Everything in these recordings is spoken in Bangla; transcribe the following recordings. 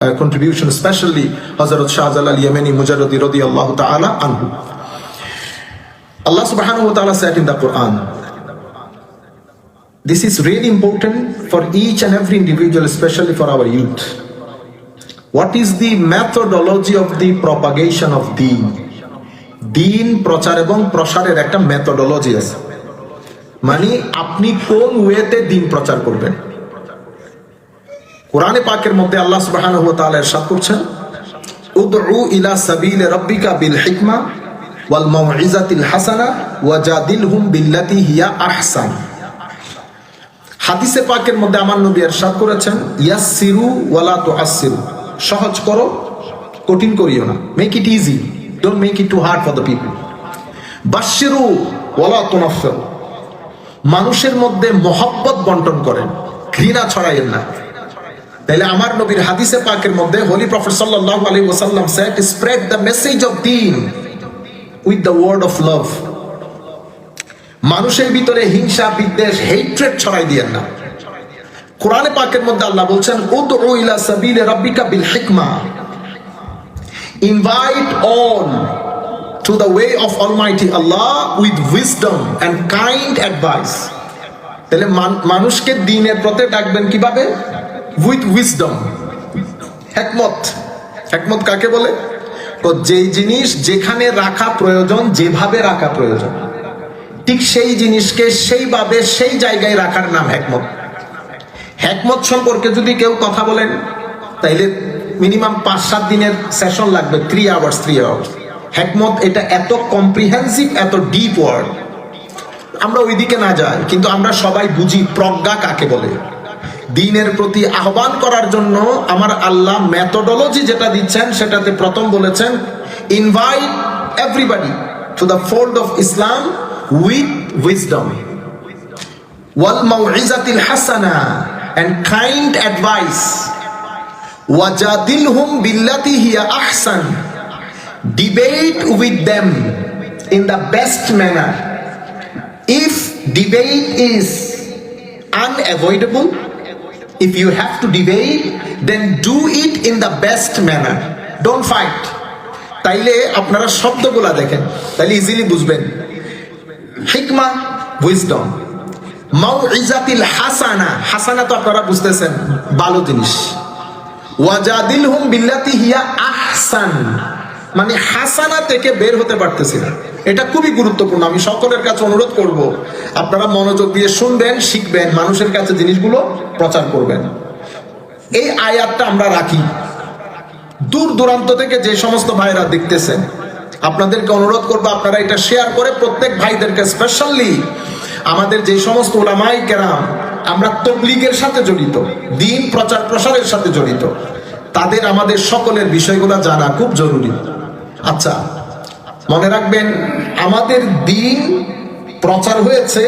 contribution, especially Hazrat Shahjalal Yemeni Mujarradi radiyallahu ta'ala anhu. Allah subhanahu wa ta'ala said in the Quran, this is really important for each and every individual, especially for our youth. What is the methodology of the propagation of deen? Deen প্রচার এবং প্রসারের একটা মেথোডোলজি আছে, মানে আপনি কোন ওয়েতে দিন প্রচার করবেন। কোরআনে পাকের মধ্যে আল্লাহ সুবহানাহু ওয়া তাআলা ইরশাদ করছেন, উদউ ইলা সাবিলি রাব্বিকা বিল হিকমা ওয়াল মাউইজাতিল হাসানা ওয়াজাদিলহুম বিল্লাতি হিয়া আহসান। হাদিসে পাকের মধ্যে আমার নবী ইরশাদ করেছেন, ইয়াসসিরু ওয়ালা তুআসসিরু, সহজ করো কঠিন করিও না, make it easy, don't make it too hard for the people. বাশশিরু ওয়ালা তুনাফফিরু, মানুষের মধ্যে মহব্বত বন্টন করেন, ঘৃণা ছড়াইয়েন না। তাইলে আমার নবীর হাদিসে পাকের মধ্যে হোলি প্রফেট সাল্লাল্লাহু আলাইহি ওয়াসাল্লাম said, spread the message of deen with the word of love. মানুষের ভিতরে হিংসা, বিদ্বেষ, হেট্রেড ছড়াই দিয়েন না। কোরআনে পাকের মধ্যে আল্লাহ বলছেন, উদউ ইলা সাবিলি রাব্বিকা বিল হিকমা, invite all to the way of Almighty Allah with wisdom and kind advice. তাহলে মানুষকে দ্বীনের পথে ডাকবেন কিভাবে? With wisdom, হিকমত। হিকমত কাকে বলে? তো যেই জিনিস যেখানে রাখা প্রয়োজন, যেভাবে রাখা প্রয়োজন, ঠিক সেই জিনিসকে সেইভাবে সেই জায়গায় রাখার নাম হিকমত। হিকমত সম্পর্কে যদি কেউ কথা বলেন, তাইলে মিনিমাম 5-7 দিনের সেশন লাগবে, 3 hours। হিকমত এটা এত কম্প্রিহেন্সিভ, এত ডিপ ওয়ার্ড, আমরা ওইদিকে না যাই, কিন্তু আমরা সবাই বুঝি প্রজ্ঞা কাকে বলে। দ্বীনের প্রতি আহ্বান করার জন্য আমার আল্লাহ মেথোডোলজি যেটা দিচ্ছেন, সেটাতে প্রথম বলেছেন, invite everybody to the fold of Islam with wisdom ওয়াল মাউইজাতিল হাসানা এন্ড কাইন্ড অ্যাডভাইস ওয়াজাদিলহুম বিল্লাতি হিয়া আহসান, debate with them in the best manner. If debate is unavoidable, if you have to debate, then do it in the best manner, don't fight. তাইলে আপনারা শব্দগুলা দেখেন, তাইলে ইজিলি বুঝবেন। হিকমা, উইজডম। মাউইজাতিল হাসানা, হাসানা তো আপনারা বুঝতেছেন, ভালো জিনিস। ওয়াজাদিলহুম বিল্লাতি হিয়া আহসান, মানে হাসানা থেকে বের হতে পারতেছি না। এটা খুবই গুরুত্বপূর্ণ। আমি সকলের কাছে অনুরোধ করব, আপনারা মনোযোগ দিয়ে শুনবেন, শিখবেন, মানুষের কাছে জিনিসগুলো প্রচার করবেন। এই আয়াতটা আমরা রাখি। দূর দূরান্ত থেকে যে সমস্ত ভাইরা দেখতেছেন, আপনাদেরকে অনুরোধ করবো, আপনারা এটা শেয়ার করে প্রত্যেক ভাইদেরকে, স্পেশালি আমাদের যে সমস্ত উলামায়ে কেরাম আমরা তাবলীগের সাথে জড়িত, দ্বীন প্রচার প্রসারের সাথে জড়িত, তাদের আমাদের সকলের বিষয়গুলো জানা খুব জরুরি। আচ্ছা, মনে রাখবেন, আমাদের দ্বীন প্রচার হয়েছে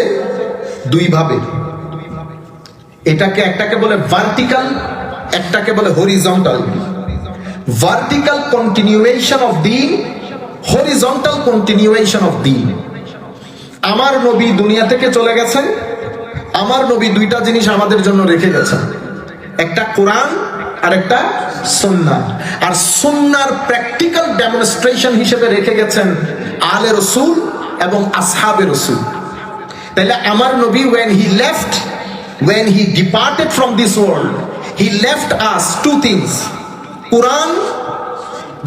দুই ভাবে। একটাকে বলে ভার্টিক্যাল, একটাকে বলে horizontal. Vertical continuation of Din, horizontal continuation of দ্বীন। আমার নবী দুনিয়া থেকে চলে গেছেন, আমার নবী দুইটা জিনিস আমাদের জন্য রেখে গেছেন, একটা কোরআন আর একটা সুন্নাহ। আর সুন্নাহর প্র্যাকটিক্যাল ডেমনস্ট্রেশন হিসেবে রেখে গেছেন আলে রাসূল এবং আসহাবে রাসূল। তাহলে আমার নবী when he departed from this world, he left us two things: Quran,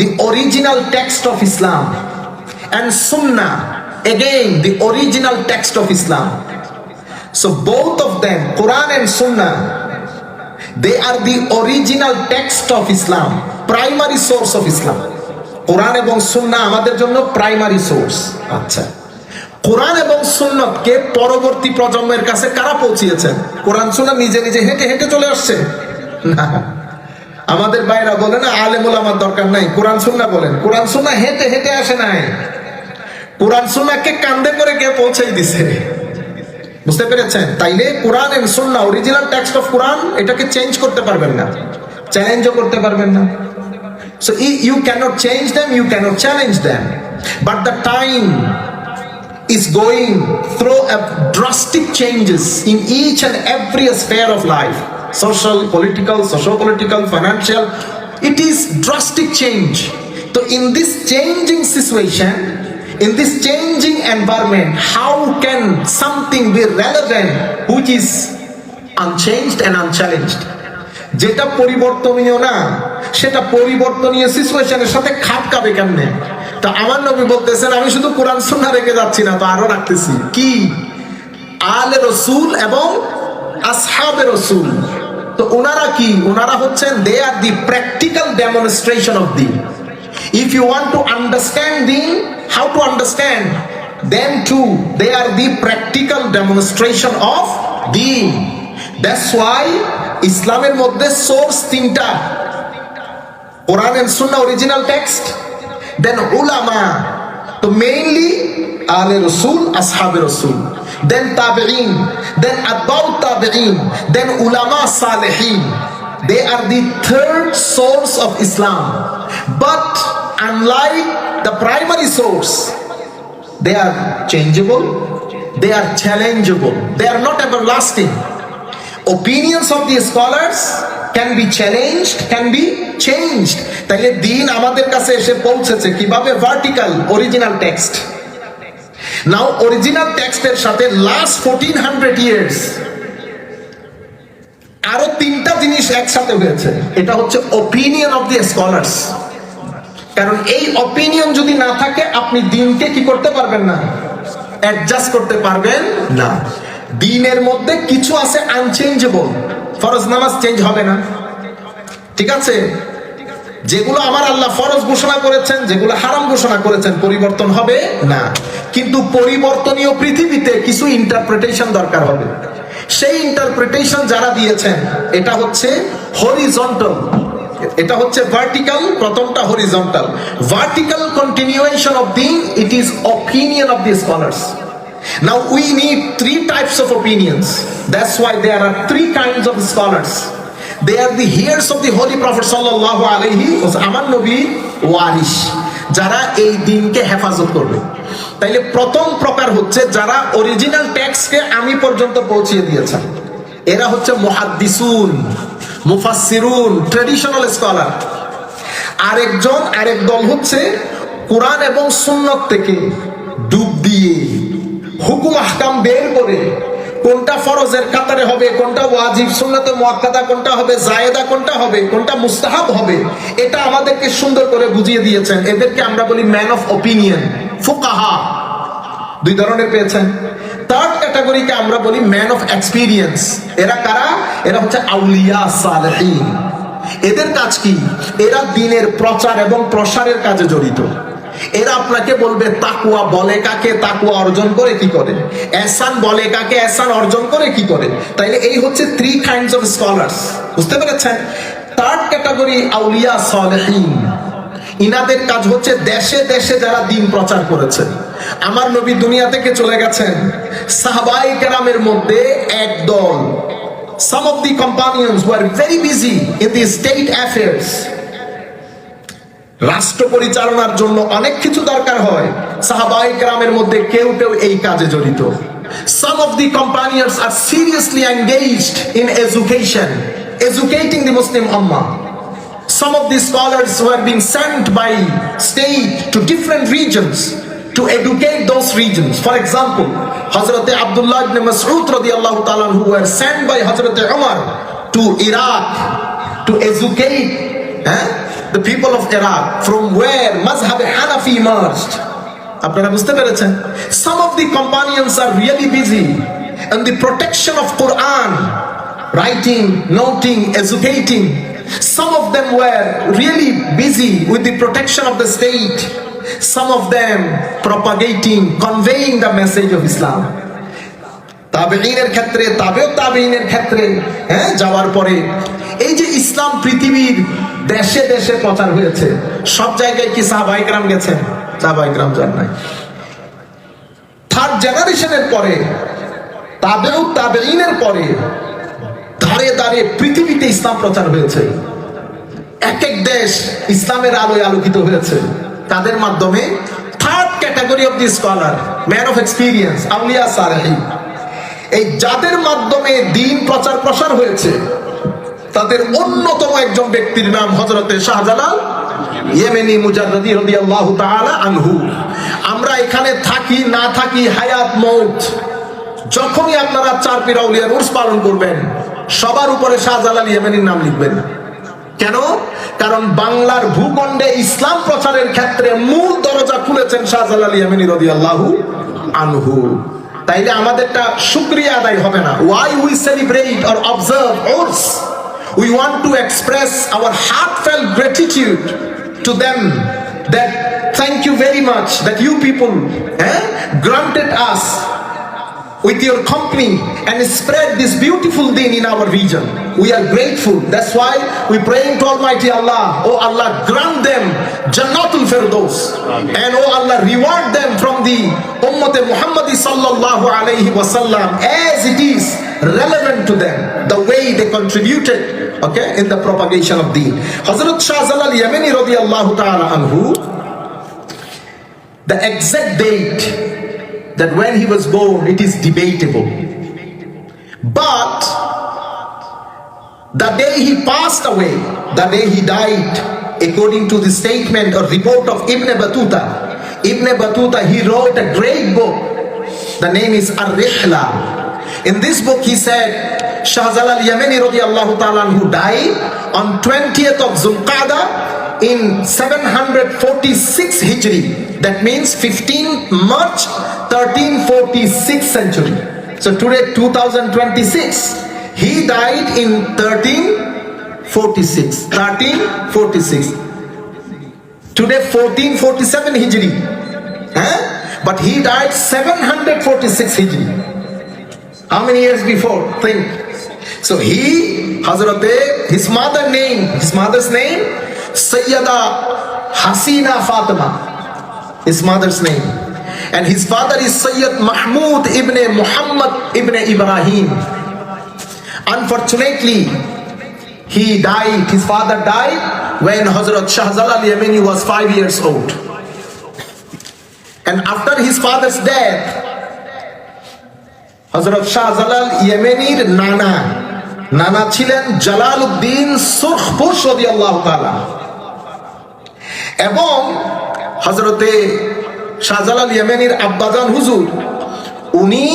the original text of Islam, and Sunnah, again the original text of Islam. So both of them, Quran and Sunnah, they are the original text of Islam, primary source of Islam. কোরআন এবং সুন্নাহ আমাদের জন্য প্রাইমারি সোর্স। আচ্ছা, কোরআন এবং সুন্নাতকে পরবর্তী প্রজন্মের কাছে কারা পৌঁছিয়েছেন? কোরআন সুন্নাহ নিজে নিজে হেঁটে হেঁটে চলে আসছে না। আমাদের ভাইরা বলে না, আলেম ওলামার দরকার নাই, কোরআন সুন্নাহ বলেন। কোরআন সুন্নাহ হেঁটে হেঁটে আসে নাই, কোরআন সুন্নাহকে কাঁধে করে কে পৌঁছাই দিছে। বুঝতে পেরেছেন? তাইলে কোরআন and Sunnah, original text of কোরআন, এটাকে চেঞ্জ করতে পারবেন না, চ্যালেঞ্জও করতে পারবেন না। So you cannot change them, you cannot challenge them. But the time is going through a drastic changes in each and every sphere of life. Social, political, socio-political, financial, It is drastic change. So in this changing situation, in this changing environment, how can something be relevant which is unchanged and unchallenged? যেটা পরিবর্তনীয় না সেটা পরিবর্তনীয় সিচুয়েশনের সাথে খাপ খাবে কেমনে? তো আমার নবী বলতেছেন আমি শুধু কোরআন সুন্নাহ রেখে যাচ্ছি না, তো আরো রাখতেছি কি? আলে রসুল এবং আসহাবে রসুল। তো ওনারা কি? ওনারা হচ্ছেন দে আর দি প্র্যাকটিক্যাল ডেমনস্ট্রেশন অফ দিন। If you want to understand deen, how to understand? Then too, they are the practical demonstration of deen. That's why ইসলামের মধ্যে সোর্স তিনটা: কোরআন এন্ড সুন্নাহ অরিজিনাল টেক্সট, দেন উলামা, তো মেইনলি আলে রাসূল, আসহাবে রাসূল, দেন তাবেঈন, দেন আতবাউ তাবেঈন, দেন উলামা Salehin. They are the third source of Islam. But unlike the primary source, they are changeable, they are challengeable, they are not everlasting. Opinions of the scholars can be challenged, can be changed. তাইলে দ্বীন আমাদের কাছে এসে পৌঁছেছে কিভাবে? Vertical original text. Now original টেক্সটের সাথে লাস্ট 1400 ইয়ার্স আরো তিনটা জিনিস একসাথে হয়েছে। এটা হচ্ছে ওপিনিয়ন অফ দি স্কলার্স। কারণ এই ওপিনিয়ন যদি না থাকে আপনি দ্বীনকে কি করতে পারবেন না? অ্যাডজাস্ট করতে পারবেন না। দ্বীনের মধ্যে কিছু আছে আনচেঞ্জেবল। ফরজ নামাজ চেঞ্জ হবে না, ঠিক আছে? যেগুলো আমার আল্লাহ ফরজ ঘোষণা করেছেন, যেগুলো হারাম ঘোষণা করেছেন, পরিবর্তন হবে না। কিন্তু পরিবর্তনীয় পৃথিবীতে কিছু ইন্টারপ্রিটেশন দরকার হবে। সেই ইন্টারপ্রিটেশন যারা দিয়েছেন এটা হচ্ছে হরিজন্টাল, এটা হচ্ছে ভার্টিক্যাল, প্রথমটা হরিজন্টাল। ভার্টিক্যাল কন্টিনিউয়েশন অফ দীন, it is opinion of the scholars. Now we need three types of opinions. That's why there are three kinds of scholars. They are the heirs of the Holy Prophet sallallahu alaihi wasallam, আমার নবী ওয়ারিস, যারা এই দ্বীনকে হেফাজত করবে। তাইলে প্রথম প্রকার হচ্ছে যারা অরিজিনাল টেক্সটকে আমি পর্যন্ত পৌঁছিয়ে দিয়েছেন। এরা হচ্ছে মুহাদ্দিসুন, মুফাসসিরুন, ট্র্যাডিশনাল স্কলার। আরেক দল হচ্ছে কোরআন এবং সুন্নাত থেকে ডুব দিয়ে হুকুম আহকাম বের করে কোনটা ফরজের কাতারে হবে, কোনটা ওয়াজিব, সুন্নাতে মুআক্কাদা কোনটা হবে, জায়েদা কোনটা হবে, কোনটা মুস্তাহাব হবে, এটা আমাদেরকে সুন্দর করে বুঝিয়ে দিয়েছেন। এদেরকে আমরা বলি ম্যান অফ অপিনিয়ন, ফুকাহা। দুই ধরনের পেয়েছেন। থার্ড ক্যাটাগরিকে আমরা বলি ম্যান অফ এক্সপিরিয়েন্স। এরা কারা? এরা হচ্ছে আউলিয়া সালেহিন। এদের কাজ কি? এরা দ্বীনের প্রচার এবং প্রসারের কাজে জড়িত। এরা আপনাকে বলবে তাকওয়া বলে কাকে, তাকওয়া অর্জন করে কি করে, ihsan বলে কাকে, ihsan অর্জন করে কি করে। তাইলে এই হচ্ছে থ্রি কাইন্ডস অফ স্কলার্স, বুঝতে পেরেছেন? থার্ড ক্যাটাগরি আউলিয়া সালেহিন। ইনাদের কাজ হচ্ছে দেশে দেশে যারা দ্বীন প্রচার করেছে। আমার নবী দুনিয়া থেকে চলে গেছেন, সাহাবায়ে কেরামের মধ্যে এক দল, some of the companions were very busy in the state affairs. রাষ্ট্র পরিচালনার জন্য অনেক কিছু দরকার হয়, সাহাবায়ে কেরামের মধ্যে কেউ কেউ এই কাজে জড়িত। Some of the companions are seriously engaged in education, educating the Muslim Ummah. Some of the scholars who are being sent by state to different regions to educate those regions. For example, Hazrat Abdullah ibn Mas'ud radiyallahu ta'ala who were sent by Hazrat Umar to Iraq to educate the people of Iraq, from where Mazhab Hanafi emerged. আপনারা বুঝতে পেরেছেন? Some of the companions are really busy in the protection of Quran, writing, noting, educating. Some of them were really busy with the protection of the state. Some of them propagating, conveying the message of Islam. তাবেঈনের ক্ষেত্রে, তাবেঈনের ক্ষেত্রে যাওয়ার পরে এই যে ইসলাম পৃথিবীর দেশে দেশে প্রচার হয়েছে, সব জায়গায় কি সাহাবায়ে কেরাম গেছেন? সাহাবায়ে কেরাম যান নাই। থার্ড জেনারেশনের পরে, তাবেঈনের পরে ধারে ধারে পৃথিবীতে ইসলাম প্রচার হয়েছে। এক এক দেশ ইসলামের আলোয় আলোকিত হয়েছে। তাদের মাধ্যমে third category of the scholar, man of experience, আউলিয়া সালেহিন, এই যাদের মাধ্যমে দ্বীন প্রচার প্রসার হয়েছে, তাদের অন্যতম একজন ব্যক্তির নাম হযরতে শাহজালাল ইয়েমেনি মুজাদ্দিদি রাদিয়াল্লাহু তাআলা আনহু। আমরা এখানে থাকি না থাকি, হায়াত মউত, যখনই আপনারা চার পীর আউলিয়ার উর্স পালন করবেন, সবার উপরে শাহজালাল ইয়েমেনির নাম লিখবেন। কেন? কারণ বাংলার ভূখণ্ডে ইসলাম প্রচারের ক্ষেত্রে মূল দরজা খুলেছেন শাহজালাল ইয়েমেনি রাদিয়াল্লাহু আনহু। তাইলে আমাদেরটা শুকরিয়া আদায় হবে না। Why we celebrate or observe Urs? We want to express our heartfelt gratitude to them, that thank you very much that you people granted us with your company and spread this beautiful deen in our region. We are grateful. That's why we praying to Almighty Allah. Oh Allah, grant them Jannatul Firdaus. And oh Allah, reward them from the Ummah Muhammadi sallallahu alayhi wa sallam as it is relevant to them, the way they contributed, okay, in the propagation of deen. Hazrat Shahjalal Yemeni radiyallahu ta'ala anhu, the exact date that when he was born, it is debatable. But the day he passed away, the day he died, according to the statement or report of Ibn Battuta, he wrote a great book. The name is Ar-Rihla. In this book he said, Shahjalal Yemeni radiyallahu ta'ala who died on 20th of Zulqa'dah in 746 Hijri. That means 15 March 1346 century. So today 2026. He died in 1346. Today 1447 Hijri. But he died 746 Hijri. How many years before? Think. So his mother's name, Sayyida Hasina Fatima, his mother's name. And his father is Sayyid Mahmud ibn Muhammad ibn Ibrahim. Unfortunately, his father died when Hazrat Shahjalal Yemeni was 5 years old. And after his father's death, Hazrat Shahjalal Yemeniর নানা ছিলেন জালালউদ্দিন সুরখপুশ রাদিয়াল্লাহু তাআলা, এবং হযরতে শাহজালাল ইয়েমেনির আব্বাজান হুজুর, উনি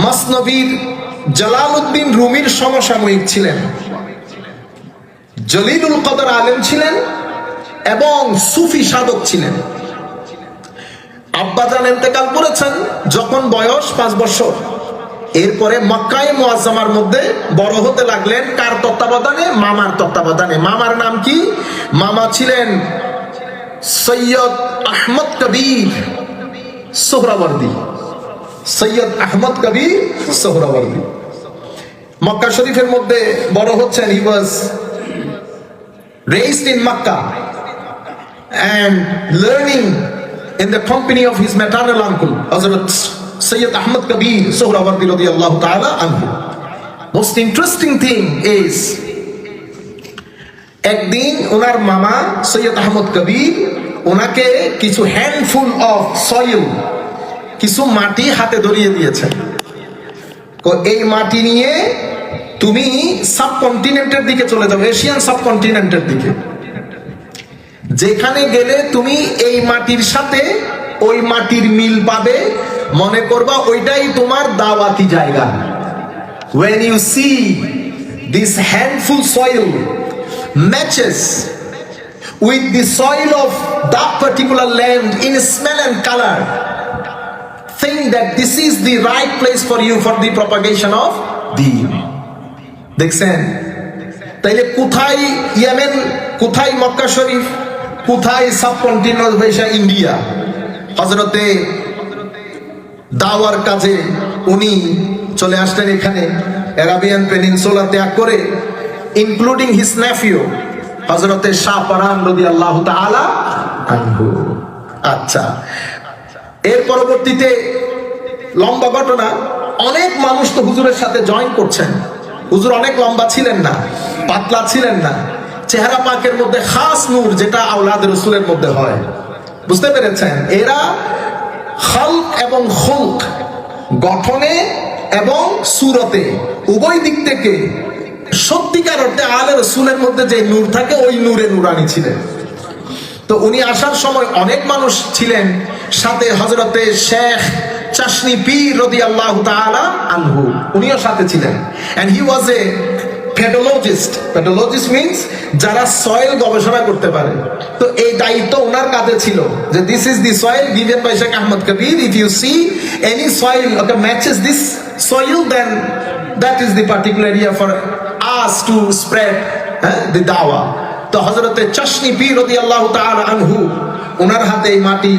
মসনবীর জালালউদ্দিন রুমির সমসাময়িক ছিলেন, জলিলুল কদর আলেম ছিলেন এবং সুফি সাধক ছিলেন। আব্বাজান ইন্তেকাল করেছেন যখন বয়স 5 বছর। এরপরে মক্কায়ে মুআজ্জামার মধ্যে বড় হতে লাগলেন। কার তত্ত্বাবধানে? মামার তত্ত্বাবধানে। মামার নাম কি? মামা ছিলেন সৈয়দ আহমদ কবির সোহরাওয়ার্দী। সৈয়দ আহমদ কবির সোহরাওয়ার্দী মক্কা শরীফের মধ্যে বড় হচ্ছেন। হি ওয়াজ raised in Makkah and learning in the company of his maternal uncle Hazrat Sayyid Ahmad Kabir Sohrawardi radiyallahu ta'ala anhu. Most interesting thing is, একদিন ওনার মামা সৈয়দ আহমদ কবির ওনাকে কিছু হ্যান্ডফুল অফ সয়েল, কিছু মাটি হাতে ধরিয়ে দিয়েছেন। এই মাটি নিয়ে তুমি সাবকন্টিনেন্টের দিকে চলে যাবে, এশিয়ান সাবকন্টিনেন্টের দিকে। যেখানে গেলে তুমি এই মাটির সাথে ওই মাটির মিল পাবে, মনে করবা ওইটাই তোমার দাওয়াতি জায়গা। When you see this handful soil matches with the soil of that particular land in smell and color, think that this is the right place for you for the propagation of deen. দেখছেন? তাইলে কোথায় ইয়েমেন, কোথায় মক্কা শরীফ, কোথায় সাবকন্টিনেন্টাল এশিয়া, ইন্ডিয়া? হযরতে দাওয়ার কাজে উনি চলে আসলেন এখানে, অ্যারাবিয়ান পেনিনসুলা ত্যাগ করে, ইনক্লুডিং হিজ নেফিউ হযরতে শাহ পরান রাদিয়াল্লাহু তাআলা আনহু। আচ্ছা, এর পরবর্তীতে লম্বা ঘটনা, অনেক মানুষ তো হুজুরের সাথে জয়েন করছেন। হুজুর অনেক লম্বা ছিলেন না, পাতলা ছিলেন না, চেহারা পাকের মধ্যে খাস নূর, যেটা আওলাদ রাসূলের মধ্যে হয়। বুঝতে পেরেছেন? এরা খালক এবং খুলক, গঠনে এবং সুরতে, উভয় দিক থেকে সত্যিকার অর্থে আলে রসুলের মধ্যে যে নূর থাকে ওই নূরে নুরানি ছিলেন। তো উনি আসার সময় অনেক মানুষ ছিলেন, সাথে হযরতে শেখ চাশনি পীর রাদিয়াল্লাহু তাআলা আনহু উনিও সাথে ছিলেন। And he was a pedologist. Pedologist means যারা সয়েল গবেষণা করতে পারে। তো এই দায়িত্ব ওনার কাঁধে ছিল যে this is the soil given by Sheikh Ahmad Kabir, if you see any soil okay matches this soil then that is the particular area for us to spread the দাওয়া। তো হযরতে চাশনি পীর রাদিয়াল্লাহু তাআলা আনহু ওনার হাতে এই মাটি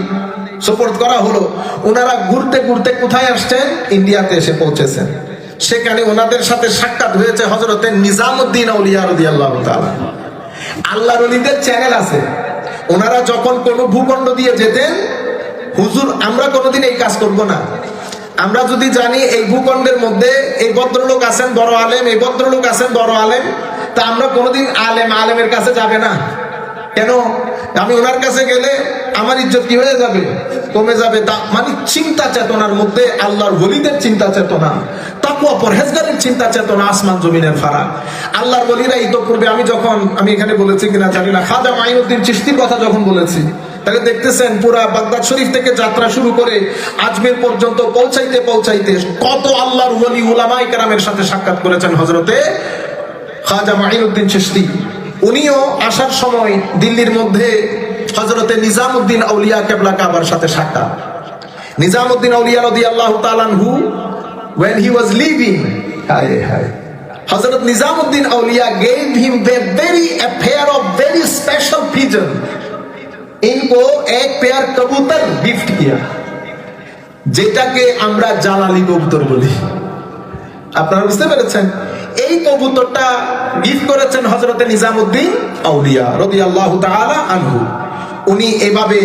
সুপর্দ করা হলো। ওনারা ঘুরতে ঘুরতে কোথায় আসছেন? ইন্ডিয়াতে এসে পৌঁছেছেন। সেখানে ওনাদের সাথে সাক্ষাৎ হয়েছে হযরতে নিজামউদ্দিন আউলিয়া রাদিয়াল্লাহু তাআলা। আল্লাহর ওলিদের চ্যানেল আছে। ওনারা যখন কোনো ভূখণ্ড দিয়ে যেতেন, হুজুর আমরা কোনোদিন এই কাজ করব না, আমরা যদি জানি এই ভূখণ্ডের মধ্যে এই ভদ্রলোক আছেন বড় আলেম, এই ভদ্রলোক আছেন বড় আলেম, তা আমরা কোনোদিন আলেমের কাছে যাবে না। কেন? আমি ওনার কাছে গেলে আমার ইজ্জত কি হয়ে যাবে? কমে যাবে। তা মানে চিন্তা চেতনার মধ্যে আল্লাহর ওলিদের চিন্তা চেতনা, তাকওয়া পরহেজগারের চিন্তা চেতনা আসমান জমিনের ফারাক। আল্লাহর ওলিরা ইতোপূর্বে আমি এখানে বলেছি কিনা জানি না, খাজা মাইনুদ্দিন চিশতির কথা যখন বলেছি, তাহলে দেখতেছেন পুরা বাগদাদ শরীফ থেকে যাত্রা শুরু করে আজমের পর্যন্ত পৌঁছাইতে পৌঁছাইতে কত আল্লাহর ওলি উলামায়ে কেরামের সাথে সাক্ষাৎ করেছেন হযরতে খাজা মাইনুদ্দিন চিশতি। উনিও আসার সময় দিল্লির মধ্যে হযরতে নিজামউদ্দিন আউলিয়া কেবলা কাবার সাথে সাক্ষাৎ। নিজামউদ্দিন আউলিয়া রাদিয়াল্লাহু তাআলা আনহু when he was leaving, Hazrat Nizamuddin Auliya gave him a pair of very special pigeon। इनको एक पेयर कबूतर गिफ्ट किया, যেটাকে আমরা জালালি কবুতর বলি। আপনারা বুঝতে পেরেছেন? এই কবুতরটা গিফট করেছেন হযরতে নিজামউদ্দিন আউলিয়া রাদিয়াল্লাহু তাআলা আনহু। উনি এভাবে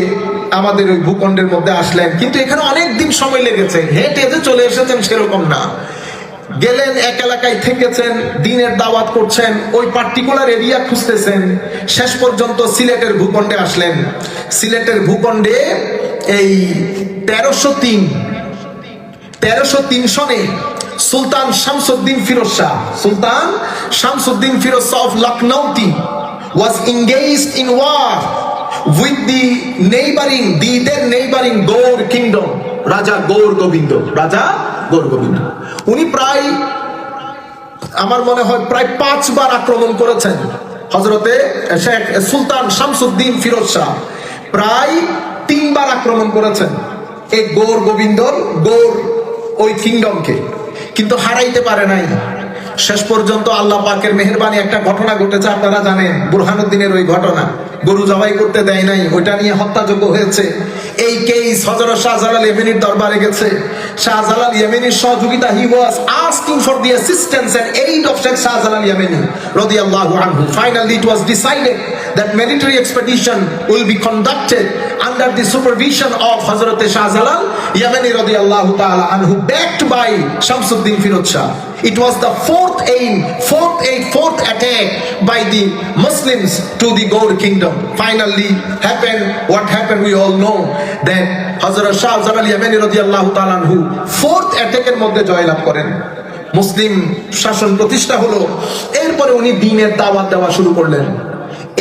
আমাদের ওই ভূখণ্ডের মধ্যে আসলেন, কিন্তু এখানে অনেক দিন সময় লেগেছে। হেঁটে যে চলে এসেছেন সেরকম না, গেলেন এক এলাকায় থেকেছেন, দিনের দাওয়াত করছেন, ওই পার্টিকুলার এরিয়া খুঁজতেছেন, শেষ পর্যন্ত সিলেটের ভূখণ্ডে আসলেন। সিলেটের ভূখণ্ডে এই 1303 সনে সুলতান Shamsuddin Firoz Shah of Lucknowti was engaged in war with the neighboring Gaur kingdom, রাজা গৌর গোবিন্দ। উনি প্রায় আমার মনে হয় প্রায় 5 বার আক্রমণ করেছেন হযরতে শেখ সুলতান শামসুদ্দিন ফিরোজ শাহ, প্রায় 3 বার আক্রমণ করেছেন এই গৌর গোবিন্দর ওই কিংডমকে, কিন্তু হারাইতে পারে নাই। শেষ পর্যন্ত আল্লাহ পাকের মেহেরবানি একটা ঘটনা ঘটেছে, আপনারা জানেন বুরহানুদ্দিনের ওই ঘটনা, গরু জবাই করতে দেয় নাই, ওইটা নিয়ে হত্যাযজ্ঞ হয়েছে। এই কেস হযরত শাহজালাল ইয়েমেনির দরবারে গেছে। শাহজালাল ইয়েমেনির সহযোগিতা, he was asking for the assistance and aid of Sheikh Shahjalal Yemeni রাদিয়াল্লাহু আনহু। Finally it was decided that military expedition will be conducted under the supervision of Hazrat Shahjalal Yemeni radiyallahu ta'ala anhu, backed by Shamsuddin Firuz Shah. It was the fourth attack by the Muslims to the Gaur kingdom. Finally what happened we all know, that Hazrat Shahjalal Yemeni radiyallahu ta'ala anhu fourth attack এর মধ্যে জয়লাভ করেন, মুসলিম শাসন প্রতিষ্ঠা হলো। এরপরে উনি দ্বীনের দাওয়াত দেওয়া শুরু করলেন।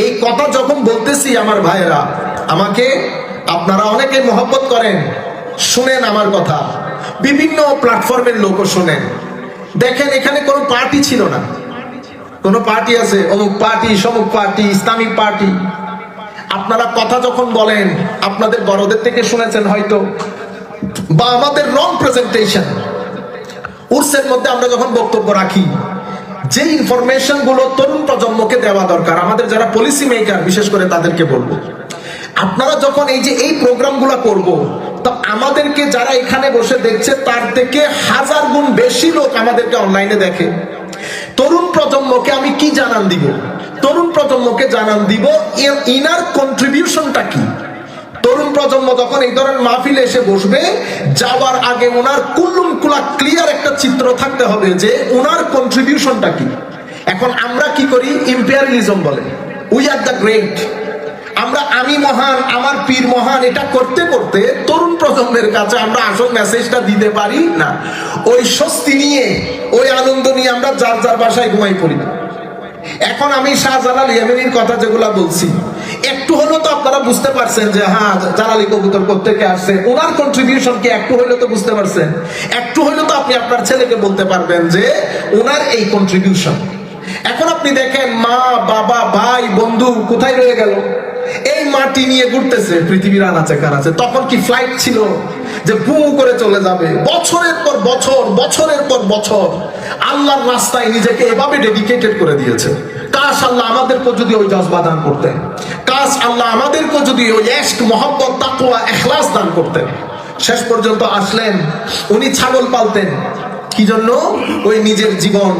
এই কথা যখন বলতেছি আমার ভাইয়েরা, আমাকে আপনারা অনেকে মহব্বত করেন, শুনেন আমার কথা, বিভিন্ন প্ল্যাটফর্মের লোকও শুনেন। দেখেন এখানে কোনো পার্টি ছিল না, কোনো পার্টি আছে অমুক পার্টি সমুক পার্টি ইসলামিক পার্টি। আপনারা কথা যখন বলেন আপনাদের বড়দের থেকে শুনেছেন হয়তো, বা আমাদের রং প্রেজেন্টেশন উর্সের মধ্যে আমরা যখন বক্তব্য রাখি, যে ইনফরমেশন গুলো তরুণ প্রজন্মকে দেওয়া দরকার, আমাদের যারা পলিসি মেকার বিশেষ করে তাদেরকে বলবো, আপনারা যখন এই প্রোগ্রামগুলো করব, তো আমাদেরকে যারা এখানে বসে দেখছে তার থেকে 1000 গুণ বেশি লোক আমাদেরকে অনলাইনে দেখে। তরুণ প্রজন্মকে আমি কি জানান দিব? তরুণ প্রজন্মকে জানান দিব ইনার কন্ট্রিবিউশনটা কি। তরুণ প্রজন্ম যখন এই ধরনের মাহফিলে এসে বসবে, যাওয়ার আগে ওনার কুল্লুমকুলা ক্লিয়ার একটা চিত্র থাকতে হবে যে ওনার কন্ট্রিবিউশনটা কি। এখন আমরা কি করি? ইম্পেরিয়ালিজম বলে, উই আর দ্য গ্রেট, আমি মহান, আমার পীর মহান, এটা করতে করতে তরুণ প্রজন্মের কাছে আমরা আসল মেসেজটা দিতে পারি না। ওই স্বস্তি নিয়ে, ওই আনন্দ নিয়ে আমরা যার বাসায় ঘুমাই পড়ি না। এখন আমি শাহজালাল ইয়ামানির কথা যেগুলা বলছি, একটু হলেও তো আপনারা বুঝতে পারছেন যে হ্যাঁ জালালি কবুতর কোত্থেকে আসছে, ওনার কন্ট্রিবিউশন কি একটু হলেও তো বুঝতে পারছেন। একটু হলেও তো আপনি আপনার ছেলেকে বলতে পারবেন যে ওনার এই কন্ট্রিবিউশন। এখন আপনি দেখেন মা বাবা ভাই বন্ধু কোথায় রয়ে গেল? এই মাটি নিয়ে ঘুরতেছে পৃথিবীর আনাচে কানাচে। তখন কি ফ্লাইট ছিল যে বু করে চলে যাবে? বছরের পর বছর, বছরের পর বছর আল্লাহর রাস্তায় নিজেকে এভাবে ডেডিকেটেড করে দিয়েছে। কাশ আল্লাহ আমাদেরকে যদি ওই জজবা দান করতেন, কাশ আল্লাহ আমাদেরকে যদি ওই ইশক মহব্বত তাকওয়া ইখলাস দান করতেন। শেষ পর্যন্ত আসলেন উনি ছাগল পালতেন কি জন্য? ওই নিজের জীবন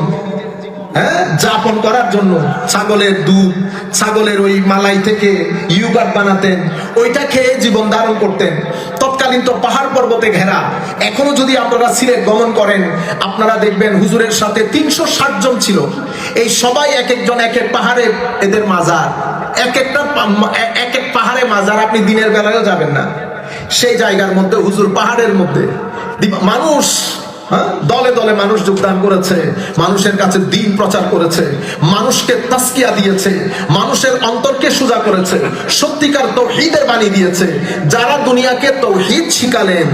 যাপন করার জন্য। ছাগলের দুধ, ছাগলের ওই মালাই থেকে ইয়োগার্ট বানাতেন, ওইটা খেয়ে জীবন ধারণ করতেন। তৎকালীন তো পাহাড় পর্বতে ঘেরা। এখনো যদি আপনারা সিলেট গমন করেন আপনারা দেখবেন হুজুরের সাথে 360 জন ছিল। এই সবাই এক একজন এক এক পাহাড়ে এদের মাজার, এক এক পাহাড়ে মাজার। আপনি দিনের বেলায়ও যাবেন না সেই জায়গার মধ্যে, হুজুর পাহাড়ের মধ্যে। মানুষ দলে দলে মানুষ যোগদান করেছে, মানুষের কাছে দ্বীন প্রচার করেছে, মানুষকে তাসকিয়া দিয়েছে, মানুষের অন্তরকে সোজা করেছে, সত্যিকার তাওহীদের বাণী দিয়েছে। যারা দুনিয়াকে তাওহীদ শিখালেন,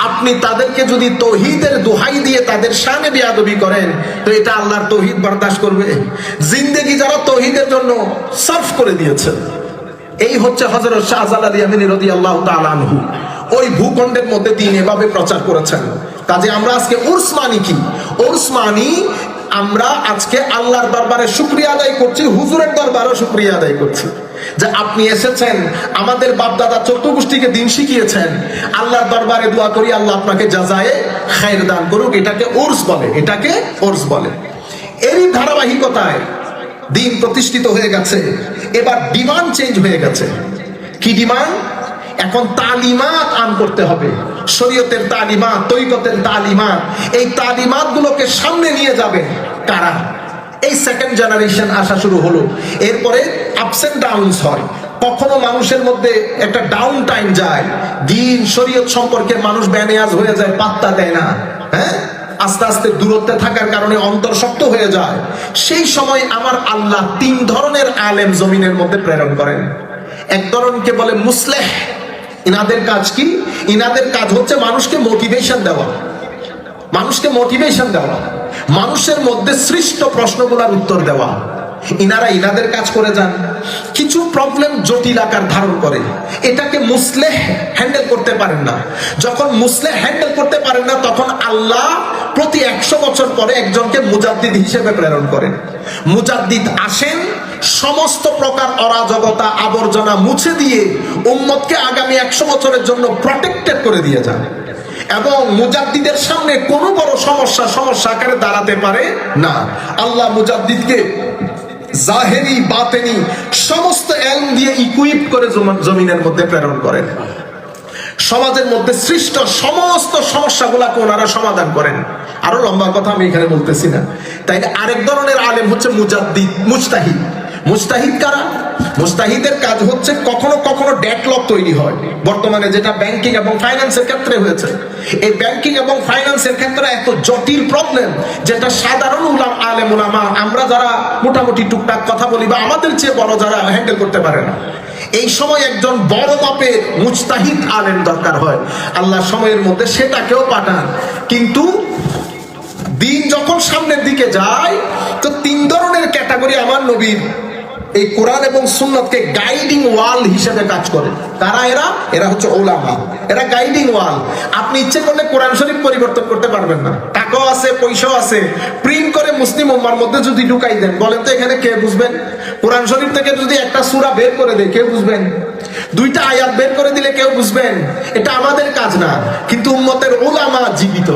আপনি তাদেরকে যদি তাওহীদের দোহাই দিয়ে তাদের শানে বেয়াদবি করেন তো এটা আল্লাহর তাওহীদ বরদাস্ত করবে? জিন্দেগি যারা তাওহীদের জন্য সার্ভ করে দিয়েছে। এই হচ্ছে হযরত শাহজালাল ইয়ামানী রাদিয়াল্লাহু তাআলা আনহু। ওই ভূখণ্ডের মধ্যে তিনি এভাবে প্রচার করেছেন। কাজে আমরা আজকে উরস মানি কি? উরস মানি আমরা আজকে আল্লাহর দরবারে শুকরিয়া আদায় করছি, হুজুরের দরবারেও শুকরিয়া আদায় করছি যে আপনি এসেছেন, আমাদের বাপ দাদা 14 গোষ্ঠীকে দিন শিখিয়েছেন। আল্লাহর দরবারে দোয়া করি আল্লাহ আপনাকে জাযায়ে খায়র দান করুক। এটাকে উরস বলে, এটাকে উরস বলে। এরই ধারাবাহিকতায় দিন প্রতিষ্ঠিত হয়ে গেছে। এবার ডিমান্ড চেঞ্জ হয়ে গেছে। কি ডিমান্ড? এখন তালিমাত আম করতে হবে, শরীয়তের তালিমাত, তরিকতের তালিমাত। এই তালিমাত গুলোকে সামনে নিয়ে যাবে কারা? এই সেকেন্ড জেনারেশন আসা শুরু হলো। এরপরে আপস এন্ড ডাউনস হয়। কখনো মানুষের মধ্যে একটা ডাউন টাইম যায়, দিন শরীয়ত সম্পর্কে মানুষ বেনিয়াজ হয়ে যায়, পাত্তা দেয় না। আস্তে আস্তে দূরত্বে থাকার কারণে অন্তর শক্ত হয়ে যায়। সেই সময় আমার আল্লাহ 3 ধরনের আলেম জমিনের মধ্যে প্রেরণ করেন। এক ধরনকে বলে মুসলেহ। ইনাদের কাজ কি? ইনাদের কাজ হচ্ছে মানুষকে মোটিভেশন দেওয়া, মানুষকে মোটিভেশন দেওয়া, মানুষের মধ্যে সৃষ্ট প্রশ্নগুলোর উত্তর দেওয়া। ইনাদের কাজ করে যান। কিছু প্রবলেম জটিল আকার ধারণ করে, এটাকে মুসলেহ হ্যান্ডেল করতে পারেন না। যখন মুসলেহ হ্যান্ডেল করতে পারেন না তখন আল্লাহ প্রতি 100 বছর পরে একজনকে মুজাদ্দিদ হিসেবে প্রেরণ করেন। মুজাদ্দিদ আসেন, সমস্ত প্রকার অরাজকতা আবর্জনা মুছে দিয়ে উম্মতকে আগামী 100 বছরের জন্য প্রটেক্টেড করে দিয়ে যান। এবং মুজাদ্দিদের সামনে কোনো বড় সমস্যা আকারে দাঁড়াতে পারে না। আল্লাহ মুজাদ্দিদকে জাহেরি বাতেনি সমস্ত ইলম দিয়ে ইকুইপ করে জমিনের মধ্যে প্রেরণ করেন। সমাজের মধ্যে সৃষ্ট সমস্ত সমস্যাগুলোকে ওনারা সমাধান করেন। আরো লম্বা কথা আমি এখানে বলতেছি না। তাই আরেক ধরনের আলেম হচ্ছে মুজাদ্দিদ, মুজতাহিদ। মুজতাহিদ কারা? মুজতাহিদের কাজ হচ্ছে কখনো কখনো ডেডলক তৈরি হয়। বর্তমানে যেটা ব্যাংকিং এবং ফাইন্যান্সের ক্ষেত্রে হয়েছে, এই ব্যাংকিং এবং ফাইন্যান্সের ক্ষেত্রে এত জটিল প্রবলেম যেটা সাধারণ আলেম উলামা আমরা যারা মোটামুটি টুকটাক কথা বলি বা আমাদের চেয়ে বড় যারা হ্যান্ডেল করতে পারে না। এই সময় একজন বড় মাপের মুজতাহিদ আলেম দরকার হয়। আল্লাহ সময়ের মধ্যে সেটাকেও পাঠান। কিন্তু দিন যখন সামনের দিকে যায় তো 3 ধরনের ক্যাটাগরি আমার নবীর এই কোরআন এবং সুন্নতকে গাইডিং ওয়াল হিসেবে কাজ করে। কারা এরা? এরা হচ্ছে উলামা। এরা গাইডিং ওয়াল। আপনি ইচ্ছে করলে কোরআন শরীফ পরিবর্তন করতে পারবেন না। টাকাও আছে, পয়সাও আছে, প্রিন্ট করে মুসলিম উম্মার মধ্যে যদি ঢুকাই দেন, বলেন তো এখানে কে বুঝবেন? কোরআন শরীফ থেকে যদি একটা সূরা বের করে দেয় কেউ বুঝবেন? 2টা আয়াত বের করে দিলে কেউ বুঝবেন? এটা আমাদের কাজ না। কিন্তু উম্মতের উলামা জীবিত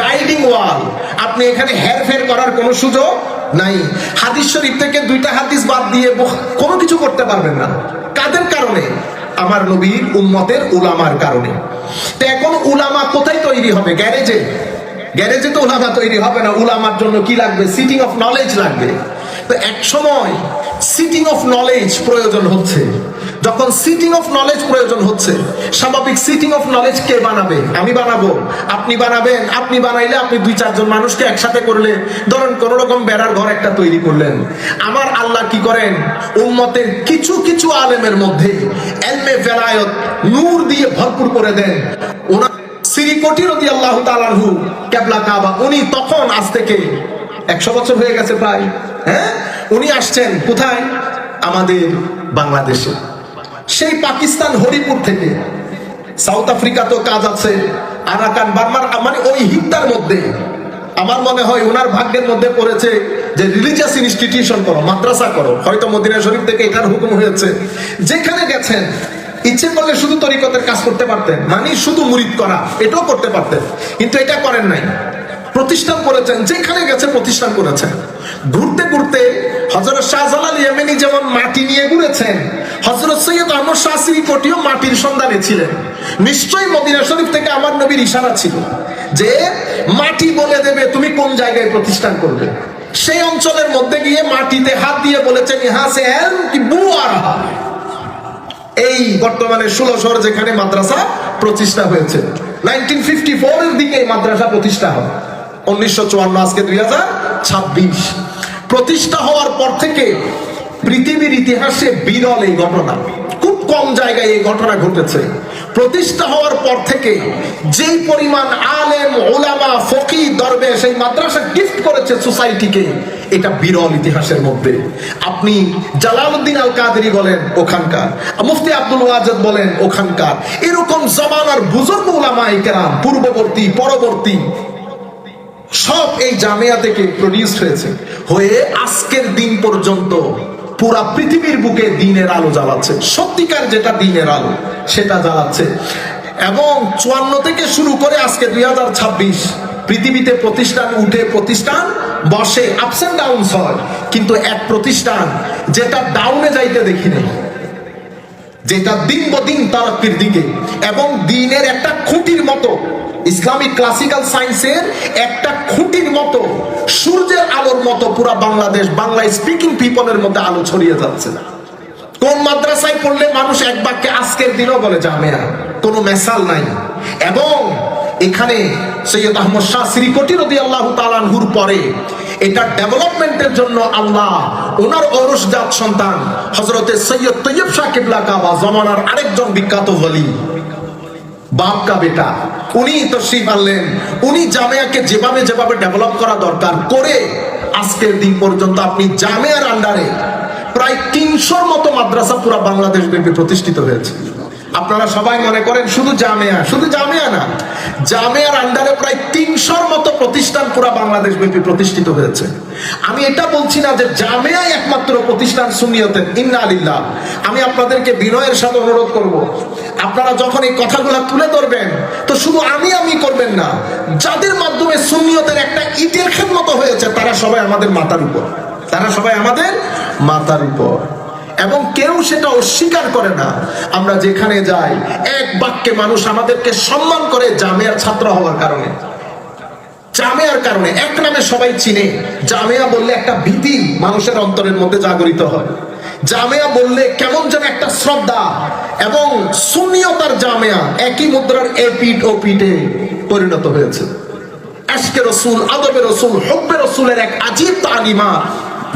গাইডিং ওয়াল। আপনি এখানে হেরফের করার কোনো সুযোগ নাই। হাদিস শরীফ থেকে 2টা হাদিস বাদ দিয়ে কোনো কিছু করতে পারবেন না। কাদের কারণে? আমার নবীর উম্মতের উলামার কারণে। তো এখন উলামা কোথায় তৈরি হবে? গ্যারেজে? গ্যারেজে তো উলামা তৈরি হবে না। উলামার জন্য কি লাগবে? সিটিং অফ নলেজ লাগবে। তো এক সময় সিটিং অফ নলেজ প্রয়োজন হচ্ছে। যখন সিটিং অফ নলেজ প্রয়োজন হচ্ছে, স্বাভাবিক সিটিং অফ নলেজ কে বানাবে? আমি বানাবো, আপনি বানাবেন। আপনি বানাইলে আপনি 2-4 জন মানুষকে একসাথে করলে, ধরেন কোন রকম বেড়ার ঘর একটা তৈরি করলেন। আমার আল্লাহ কি করেন, উম্মতের কিছু কিছু আলেমের মধ্যে এলমে ভেলায়ত নূর দিয়ে ভরপুর করে দেন। ওনার সিরিকোটি রাদিয়াল্লাহু তাআলা আনহু কিবলা কাবা, উনি তখন আজ থেকে 100 বছর হয়ে গেছে প্রায়, হ্যাঁ, উনি আসছেন কোথায়? আমাদের বাংলাদেশে। সেই পাকিস্তান হরিপুর থেকে, সাউথ আফ্রিকা তো কাজ আছে, আরাকান বার্মার, মানে ওই হিত্তার মধ্যে আমার মনে হয় ওনার ভাগ্যের মধ্যে পড়েছে যে রিলিজিয়াস ইনস্টিটিউশন করো, মাদ্রাসা করো। হয়তো মদিনা শরীফ থেকে এটার হুকুম হয়েছে। যেখানে গেছেন ইচ্ছে করলে শুধু তরিকতের কাজ করতে পারতেন, মানে শুধু মুরিদ করা, এটাও করতে পারতেন, কিন্তু এটা করেন নাই। প্রতিষ্ঠান করেছেন, যেখানে গেছে প্রতিষ্ঠান করেছেন। ঘুরতে ঘুরতে হযরত শাহজালাল ইয়েমেনি যেমন মাটি নিয়ে ঘুরেছেন, হযরত সৈয়দ আহমদ শাহ সিরিকোটিও মাটির সন্ধানে ছিলেন। নিশ্চয়ই মদিনা শরীফ থেকে আমার নবীর ইশারা ছিল যে মাটি বলে দেবে তুমি কোন জায়গায় প্রতিষ্ঠান করবে। সেই অঞ্চলের মধ্যে গিয়ে মাটিতে হাত দিয়ে বলেছেন ইহা সে কি বু আ রাহা। এই বর্তমানে 16 শহর যেখানে মাদ্রাসা প্রতিষ্ঠা হয়েছে, 1954 এর দিকে মাদ্রাসা প্রতিষ্ঠা হয়, 1954, আজকে 2026। প্রতিষ্ঠা হওয়ার পর থেকে পৃথিবীর ইতিহাসে বিরল এই ঘটনা, খুব কম জায়গায় এই ঘটনা ঘটেছে। প্রতিষ্ঠা হওয়ার পর থেকে যেই পরিমাণ আলেম উলামা ফকিহ দরবেশ এই মাদ্রাসা গিফট করেছে সোসাইটিকে, এটা বিরল ইতিহাসের মধ্যে। আপনি জালালউদ্দিন আল কাদেরী বলেন ওখানকার, মুফতি আব্দুল ওয়াজেদ বলেন ওখানকার, এরকম জামানার বুজুর্গ উলামায়ে কেরাম পূর্ববর্তী পরবর্তী সব এই জামিয়া থেকে প্রডিউস হয়েছে, হয়ে আজকের দিন পর্যন্ত পুরা পৃথিবীর বুকে দ্বীনের আলো জ্বালাচ্ছে। সত্যিকার যেটা দ্বীনের আলো সেটা জ্বালাচ্ছে। এবং 54 থেকে শুরু করে আজকে 2026 পৃথিবীতে প্রতিষ্ঠান উঠে, প্রতিষ্ঠান বসে, আপস এন্ড ডাউনস হয়, কিন্তু এক প্রতিষ্ঠান যেটা ডাউনে যাইতে দেখি নেই, যেটা দিন বদিন তারাক্কির দিকে, এবং দ্বীনের একটা খুঁটির মতো, ইসলামিক ক্লাসিক্যাল সায়েন্সের একটা খুঁটির মতো, সূর্যের আলোর মতো পুরা বাংলাদেশ, বাংলা স্পিকিং পিপলের মধ্যে আলো ছড়িয়ে যাচ্ছে। কোন মাদ্রাসায় পড়লে মানুষ এক বাক্যে আজকের দিনও বলে জামিয়া, কোনো মেসাল নাই। এবং এখানে সৈয়দ আহমদ শাহ সিরিকোটি রাদিয়াল্লাহু তাআলা আনহুর পরে এটা ডেভেলপমেন্টের জন্য আল্লাহ ওনার ঔরসজাত সন্তান হযরতে সৈয়দ তৈয়ব শাহ কিবলা কাবা, জমানার আরেকজন বিখ্যাত ওলি, বাপ কা বেটা, উনি তশরিফ আনলেন। উনি জামিয়াকে যেভাবে যেভাবে ডেভেলপ করা দরকার করে আজকের দিন পর্যন্ত আপনি জামিয়ার আন্ডারে প্রায় 300-র মতো মাদ্রাসা পুরা বাংলাদেশ ব্যাপী প্রতিষ্ঠিত হয়েছে। আপনারা সবাই মনে করেন শুধু জামিয়া, শুধু জামিয়া না, জামিয়ার আন্ডারে প্রায় 300-র মতো প্রতিষ্ঠান পুরা বাংলাদেশ ব্যাপী প্রতিষ্ঠিত হয়েছে। আমি এটা বলছি না যে জামিয়াই একমাত্র প্রতিষ্ঠান সুন্নিয়তের, ইন্না লিল্লাহ। আমি আপনাদেরকে বিনয়ের সাথে অনুরোধ করব, আপনারা যখন এই কথাগুলো তুলে ধরবেন তো শুধু আমি করবেন না, যাদের মাধ্যমে সুন্নিয়তের একটা ইটের খেদমত হয়েছে তারা সবাই আমাদের মাথার উপর, তারা সবাই আমাদের মাথার উপর। এবং কেউ সেটা অস্বীকার করে না। আমরা যেখানে যাই এক বাক্যে মানুষ আমাদেরকে সম্মান করে জামিয়ার ছাত্র হওয়ার কারণে, জামিয়ার কারণে এক নামে সবাই চিনে। জামিয়া বললে একটা ভীতি মানুষের অন্তরের মধ্যে জাগরিত হয়, জামিয়া বললে কেমন যেন একটা শ্রদ্ধা। এবং সুন্নিয়তার জামিয়া একই মুদ্রার এপিঠ ও পিঠে পরিণত হয়েছে। আশকে রসুল, আদবে রসুল, হুব্বে রসুলের এক আজীব তালিমাত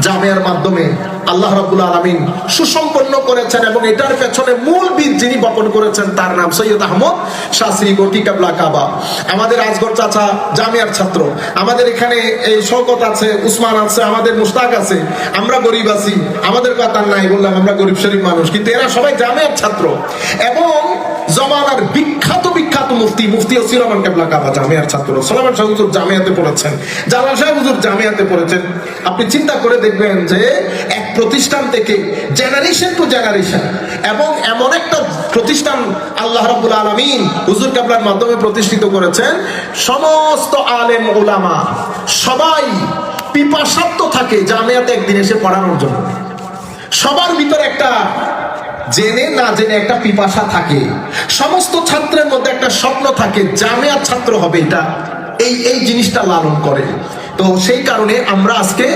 জামিয়ার মাধ্যমে আল্লাহ রাব্বুল আলামিন সুসম্পন্ন করেছেন। এবং এটার পেছনে মূল বীজ যিনি বপন করেছেন তার নাম সৈয়দ আহমদ শাহ সিরিকোটি কিবলা কাবা। আমাদের আজগর চাচা জামিয়ার ছাত্র, আমাদের এখানে এই শওকত আছে, উসমান আছে, আমাদের মুশতাক আছে। আমরা গরিব আছি, আমাদের কথা নাই, বললাম আমরা গরিব শরীফ মানুষ, কিন্তু এরা সবাই জামিয়ার ছাত্র। এবং জমানার বিখ্যাত বিখ্যাত মুফতি, মুফতি ওসি রহমান কিবলা কাবা জামিয়ার ছাত্র। সোলামান শাহ হুজুর জামিয়াতে পড়েছেন, জালাল শাহ হুজুর জামিয়াতে পড়েছেন। আপনি চিন্তা করে দেখবেন যে এক প্রতিষ্ঠান থেকে জেনারেশন টু জেনারেশন, এবং এমন একটা প্রতিষ্ঠান আল্লাহ রাব্বুল আলামিন হুজুর কিবলার মাধ্যমে প্রতিষ্ঠিত করেছেন। সমস্ত আলেম উলামা সবাই পিপাসার্থ থাকে জামিয়াতে একদিন এসে পড়ানোর জন্য। সবার ভিতরে একটা জেনে না জেনে একটা পিপাসা থাকে। সমস্ত ছাত্রের মধ্যে একটা স্বপ্ন থাকে জামিয়ার ছাত্র হবে, এটা এই জিনিসটা লালন করে। তো সেই কারণে আমরা আজকে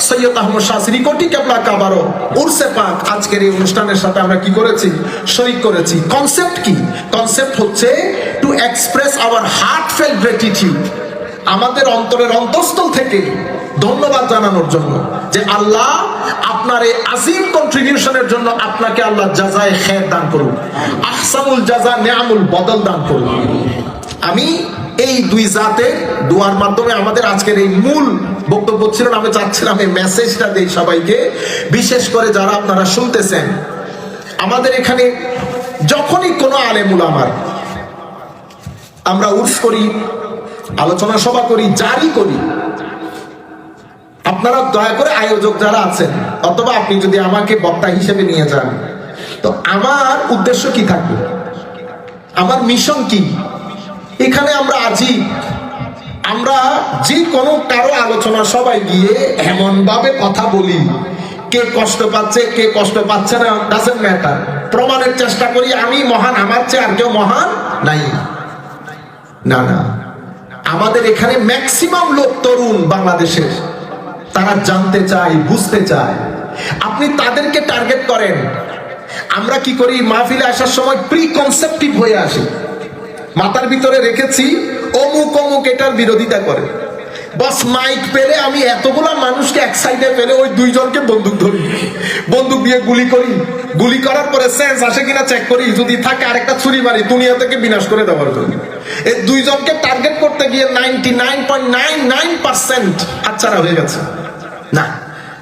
সৈয়দ আহমদ শাহসিরি কোটি কেবলা কাবারো উরসে পাক আজকের এই অনুষ্ঠানের সাথে আমরা কি করেছি, শরীক করেছি। কনসেপ্ট কি? কনসেপ্ট হচ্ছে two express our heartfelt gratitude, আমাদের অন্তরের অন্তঃস্থল থেকে ধন্যবাদ জানানোর জন্য যে আল্লাহ আপনার এই আজিম কন্ট্রিবিউশনের জন্য আপনাকে আল্লাহ জাযায়ে খায়র দান করুন, আহসানুল জাযা নিয়ামুল বদল দান করুন। আমি এই দুই জাতের দোয়ার মাধ্যমে আমাদের আজকের এই মূল বক্তব্য ছিল না, আমি চাচ্ছিলাম এই মেসেজটা দেই সবাইকে, বিশেষ করে যারা আপনারা শুনতেছেন। আমাদের এখানে যখনই কোনো আলেম উলামার আমরা উর্স করি, আলোচনা সভা করি, জারি করি, আপনারা দয়া করে আয়োজক যারা আছেন অথবা আপনি যদি আমাকে বক্তা হিসেবে নিয়ে যান, তো আমার উদ্দেশ্য কি থাকবে, আমার মিশন কি? এখানে আমরা আছি, আমরা যে কোনো কারো আলোচনা সবাই গিয়ে এমন ভাবে কথা বলি, কে কষ্ট পাচ্ছে কে কষ্ট পাচ্ছে না ডাজন্ট ম্যাটার, প্রমাণের চেষ্টা করি আমি মহান, আমার চেয়ে আর কেউ মহান নাই। না না, আমাদের এখানে ম্যাক্সিমাম লোক তরুণ বাংলাদেশের, তারা জানতে চায়, বুঝতে চায়। আপনি তাদেরকে টার্গেট করেন। আমরা কি করি, মাহফিলে আসার সময় প্রি কনসেপটিভ হয়ে আসি, মাথার ভিতরে রেখেছি অমুক অমুক এটার বিরোধিতা করে। বস মাইক পেলে আমি এতগুলা মানুষকে এক সাইডে পেলে ওই দুইজনকে বন্দুক ধরি, বন্দুক দিয়ে গুলি করি, গুলি করার পরে সেন্স আসে কিনা চেক করি, যদি থাকে আরেকটা ছুরি মারি দুনিয়া থেকে বিনাশ করে দেওয়ার জন্য। এই দুইজনকে টার্গেট করতে গিয়ে 99.99% হাতছাড়া হয়ে গেছে। না,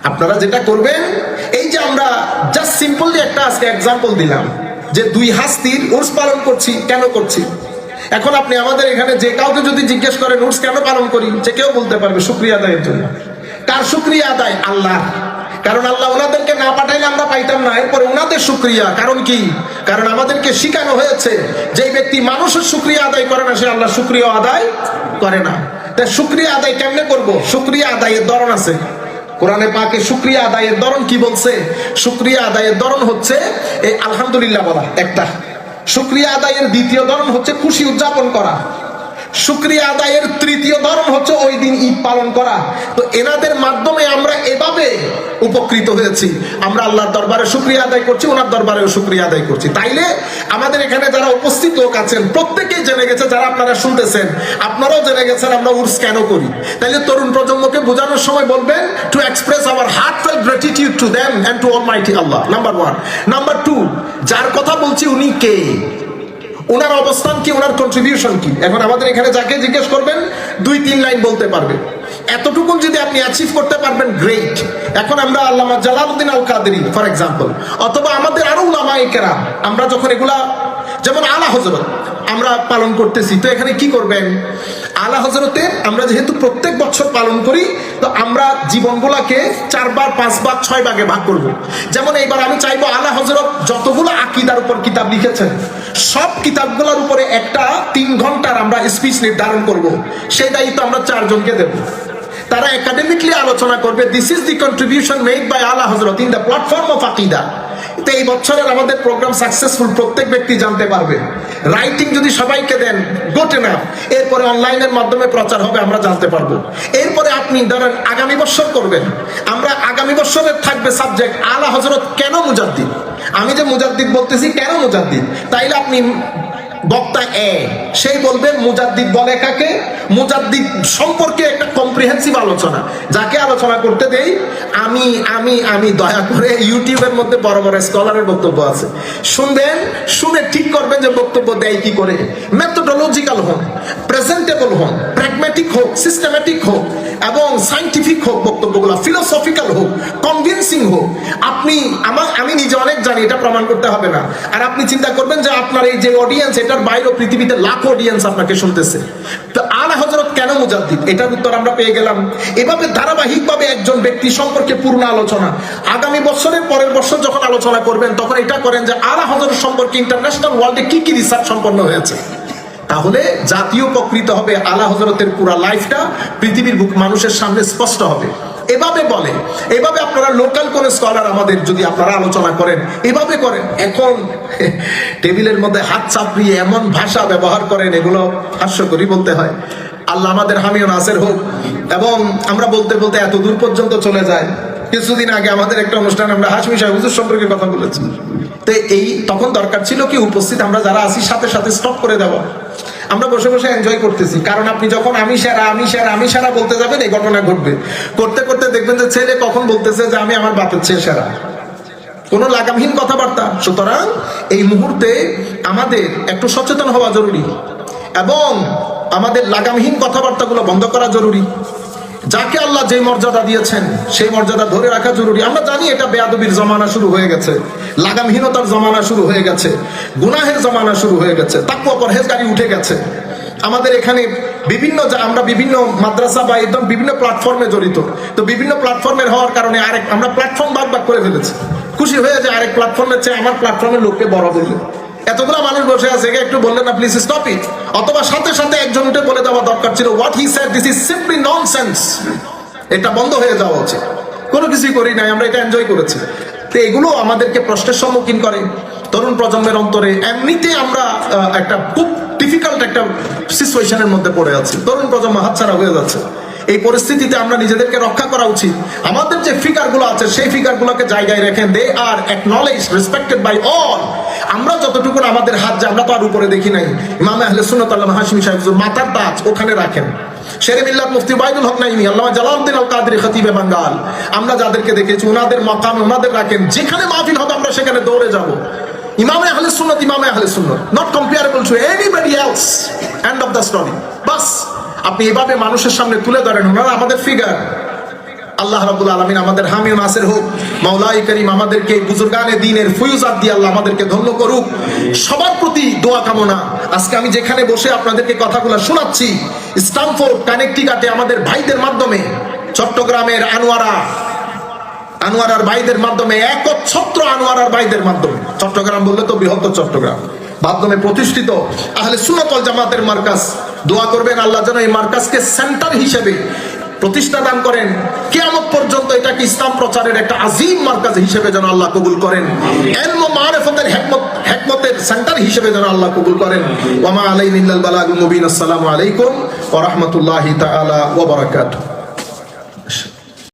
আপনারা যেটা করবেন, এই যে আমরা জাস্ট সিম্পলি একটা আজকে এক্সাম্পল দিলাম যে দুই হাস্তির উর্স পালন করছি, কেন করছি? এখন আপনি আমাদের এখানে যে কাউকে যদি জিজ্ঞেস করেন উর্স কেন পালন করি, যে কেউ বলতে পারবে শুকরিয়া আদায়ের জন্য। কার শুকরিয়া আদায়? আল্লাহ। কারণ আল্লাহ ওনাদেরকে না পাঠাইলে আমরা পাইতাম না, এরপরে ওনাদের শুকরিয়া। কারণ কি? কারণ আমাদেরকে শিখানো হয়েছে যে ব্যক্তি মানুষের শুকরিয়া আদায় করে না, সে আল্লাহ শুকরিয়া আদায় করে না। তাই শুকরিয়া আদায় কেমনে করব? শুকরিয়া আদায়ের ধরন আছে কোরআনে পাকে। শুকরিয়া আদায়ের ধরন কি বলছে? শুকরিয়া আদায়ের ধরন হচ্ছে এই আলহামদুলিল্লাহ বলা একটা। শুকরিয়া আদায়ের দ্বিতীয় ধরন হচ্ছে খুশি উদযাপন করা। শুকরিয়া আদায়ের তৃতীয় ধরন হচ্ছে ওই দিন ঈদ পালন করা। তো এনাদের মাধ্যমে আমরা এভাবে উপকৃত হয়েছি, আমরা আল্লাহর দরবারে শুকরিয়া আদায় করছি, ওনার দরবারেও শুকরিয়া আদায় করছি। তাইলে আমাদের এখানে যারা উপস্থিত লোক আছেন প্রত্যেকেই জেনে গেছে, যারা আপনারা শুনতেছেন আপনারাও জেনে গেছেন আমরা উর্স কেন করি। তাইলে তরুণ প্রজন্মকে বোঝানোর সময় বলবেন to express our heartfelt gratitude to them and to almighty Allah, number 1। Number 2, যার কথা বলছি উনি কে, ওনার অবস্থান কি, ওনার কন্ট্রিবিউশন কি। এখন আমাদের এখানে যাকে জিজ্ঞেস করবেন 2-3 লাইন বলতে পারবে। এতটুকুন যদি আপনি অ্যাচিভ করতে পারবেন, গ্রেট। এখন আমরা আল্লামা জালালউদ্দিন আল কাদেরী ফর এক্সাম্পল, অথবা আমাদের আরো উলামায়ে কেরাম, আমরা যখন এগুলা যেমন আলা হযরত আমরা পালন করতেছি, তো এখানে কি করবেন? আলা হযরতে আমরা যেহেতু প্রত্যেক বছর পালন করি, তো আমরা জীবনগুলাকে 4 ভাগ 5 ভাগ 6 ভাগে ভাগ করব। যেমন এইবার আমি চাইবো আলা হযরত যতগুলো আকীদার উপর কিতাব লিখেছেন সব কিতাবগুলোর উপরে একটা 3 ঘন্টার আমরা স্পিচ নির্ধারণ করব। সেই দায়িত্ব আমরা 4 জনকে দেব। তারা একাডেমিকলি আলোচনা করবে this is the contribution made by Ala Hazrat in the platform of আকীদা। তো এই বছরের আমাদের প্রোগ্রাম সাকসেসফুল, প্রত্যেক ব্যক্তি জানতে পারবে। রাইটিং যদি সবাইকে দেন গোটে না, এরপরে অনলাইনের মাধ্যমে প্রচার হবে, আমরা জানতে পারবো। এরপরে আপনি ধরেন আগামী বছর করবেন, আমরা আগামী বছরের থাকবে সাবজেক্ট আলা হযরত কেন মুজাদ্দিদ। আমি যে মুজাদ্দিদ বলতেছি, কেন মুজাদ্দিদ? তাইলে আপনি বক্তা সেই বলবে মুজাদ্দিদ বলে কাকে, মুজাদ্দিদ সম্পর্কে একটা কম্প্রিহেন্সিভ আলোচনা। যাকে আলোচনা করতে দেই আমি আমি আমি দয়া করে ইউটিউবের মধ্যে বড় বড় স্কলারের বক্তব্য আছে, শুনবেন, শুনে ঠিক করবেন যে বক্তব্য দেয় কি করে। মেথোডোলজিক্যাল হন, প্রেজেন্টেবল হন, প্র্যাগম্যাটিক হোক, সিস্টেম্যাটিক হোক এবং সাইন্টিফিক হোক বক্তব্যগুলো, ফিলোসফিক্যাল হোক, কনভিন্সিং হোক। আপনি আমি নিজে অনেক জানি, এটা প্রমাণ করতে হবে না। আর আপনি চিন্তা করবেন যে আপনার এই যে অডিয়েন্স, এটার বাইরেও পৃথিবীতে লাখ অডিয়েন্স আপনাকে শুনতেছে। তো আলা হযরত কেন মুজাদ্দিদ, এটার উত্তর আমরা পেয়ে গেলাম। এভাবে ধারাবাহিকভাবে একজন ব্যক্তি সম্পর্কে পূর্ণ আলোচনা। আগামী বছরের পরের বছর যখন আলোচনা করবেন, তখন এটা করেন যে আলা হযরত সম্পর্কে ইন্টারন্যাশনাল ওয়ার্ল্ডে কি কি রিসার্চ সম্পন্ন হয়েছে। তাহলে জাতীয় উপকৃত হবে, আলা হযরতের পুরা লাইফটা পৃথিবীর মানুষের সামনে স্পষ্ট হবে। এভাবে বলে, এভাবে আপনারা লোকাল কোন স্কলার আমাদের যদি আপনারা আলোচনা করেন, এভাবে করেন। এখন টেবিলের মধ্যে হাত চাপড়িয়ে এমন ভাষা ব্যবহার করেন, এগুলো হাস্যকরী বলতে হয়। আল্লাহ আমাদের হামি ও নাসির হোক। এবং আমরা বলতে বলতে এত দূর পর্যন্ত চলে যায়। কিছুদিন আগে আমাদের একটা অনুষ্ঠান আমরা হাশমি সাহেব হুজুর সম্পর্কে কথা বলেছি। তো এই তখন দরকার ছিল কি উপস্থিত আমরা যারা আছি সাথে সাথে স্টপ করে দেওয়া। আমরা বসে বসে এনজয় করতেছি, কারণ আপনি যখন আমি সেরা আমি সেরা আমি সেরা বলতে যাবেন এই ঘটনা ঘটবে। করতে করতে দেখবেন যে ছেলে কখন বলতেছে যে আমি আমার বাপের চেয়ে সেরা, কোনো লাগামহীন কথাবার্তা। সুতরাং এই মুহূর্তে আমাদের একটু সচেতন হওয়া জরুরি এবং আমাদের লাগামহীন কথাবার্তাগুলো বন্ধ করা জরুরি। যাকে আল্লাহ যে মর্যাদা দিয়েছেন সেই মর্যাদা ধরে রাখা জরুরি। আমরা জানি এটা বেয়াদবির জমানা শুরু হয়ে গেছে, লাগামহীনতার জমানা শুরু হয়ে গেছে, গুনাহের জমানা শুরু হয়ে গেছে, তাকওয়া পরহেজগারি উঠে গেছে। আমাদের এখানে আমরা বিভিন্ন মাদ্রাসা বা একদম বিভিন্ন প্ল্যাটফর্মে জড়িত। তো বিভিন্ন প্ল্যাটফর্মের হওয়ার কারণে আমরা প্ল্যাটফর্ম ভাগ ভাগ করে ফেলেছি। খুশি হয়ে যে আরেক প্ল্যাটফর্মের চেয়ে আমার প্ল্যাটফর্মের লোককে বড় বললে, এতগুলো মানুষ বসে আছে, একটু বললেন না প্লিজ স্টপ ইট, অথবা সাথে সাথে একজন উঠে বলে দেওয়া দরকার ছিল what he said this is simply nonsense, এটা বন্ধ হয়ে যাওয়া উচিত। কোনো কিছুই করি নাই, আমরা এটা এনজয় করেছি। তো এগুলো আমাদেরকে প্রশ্নের সম্মুখীন করে তরুণ প্রজন্মের অন্তরে। এমনিতে আমরা একটা খুব ডিফিকাল্ট একটা সিচুয়েশনের মধ্যে পড়ে আছি, তরুণ প্রজন্ম হাতছাড়া হয়ে যাচ্ছে। এই পরিস্থিতিতে আমরা নিজেদেরকে রক্ষা করা উচিত। আমাদের যে ফিগারগুলো আছে সেই ফিগারগুলোকে জায়গায় রেখেন, দে আর অ্যাকনলেজড রেসপেক্টেড বাই অল। আমরা যতটুকু আমাদের হাত, যে আমরা তো আর উপরে দেখি নাই, ইমাম আহলে সুন্নাত আল্লামা হাশমি সাহেব মাথার তাজ ওখানে রাখেন। শেরে মিল্লাত মুফতি ওবায়দুল হক নাইমি, আল্লামা জালালউদ্দিন আল কাদরি খতিবে বাঙ্গাল, আমরা যাদেরকে দেখেছি ওনাদের মাকামে ওনাদের রাখেন। যেখানে মাহফিল হবে আমরা সেখানে দৌড়ে যাব। ইমামে আহলে সুন্নাত ইমামে আহলে সুন্নাত, not comparable to anybody else. End of the story. বাস আপনি এভাবে মানুষের সামনে তুলে ধরেন, ওনারা আমাদের ফিগার। আল্লাহ রাব্বুল আলামিন আমাদের হামি ও নাসির হোক। মাওলাই করিম আমাদেরকে বুজুর্গানে দ্বীনের ফুয়ুজাত দিয়ে আল্লাহ আমাদেরকে ধন্য করুক। সবার প্রতি দোয়া কামনা। আজকে আমি যেখানে বসে আপনাদেরকে কথাগুলো শোনাচ্ছি, স্ট্যামফোর্ড কানেকটিকাটে আমাদের ভাইদের মাধ্যমে, চট্টগ্রামের আনোয়ারার ভাইদের মাধ্যমে, একচ্ছত্র আনোয়ারার ভাইদের মাধ্যমে, চট্টগ্রাম বললে তো বৃহত্তর চট্টগ্রাম মাধ্যমে প্রতিষ্ঠিত আহলে সুন্নাত ওয়াল জামাতের মার্কাজ। দোয়া করবেন আল্লাহ যেন এই মার্কাজকে সেন্টার হিসেবে প্রতিষ্ঠা দান করেন। কিয়ামত পর্যন্ত এটাকে ইসলাম প্রচারের একটা আজিম মার্কাজ হিসেবে যেন আল্লাহ কবুল করেন। ইলম ও মারিফাতের হিকমতের সেন্টার হিসেবে যেন আল্লাহ কবুল করেন। ওয়া মা আলাইনা ইল্লাল বালাগুল মুবিন। আসসালামু আলাইকুম ওয়া রাহমাতুল্লাহি তাআলা ওয়া বারাকাতুহু।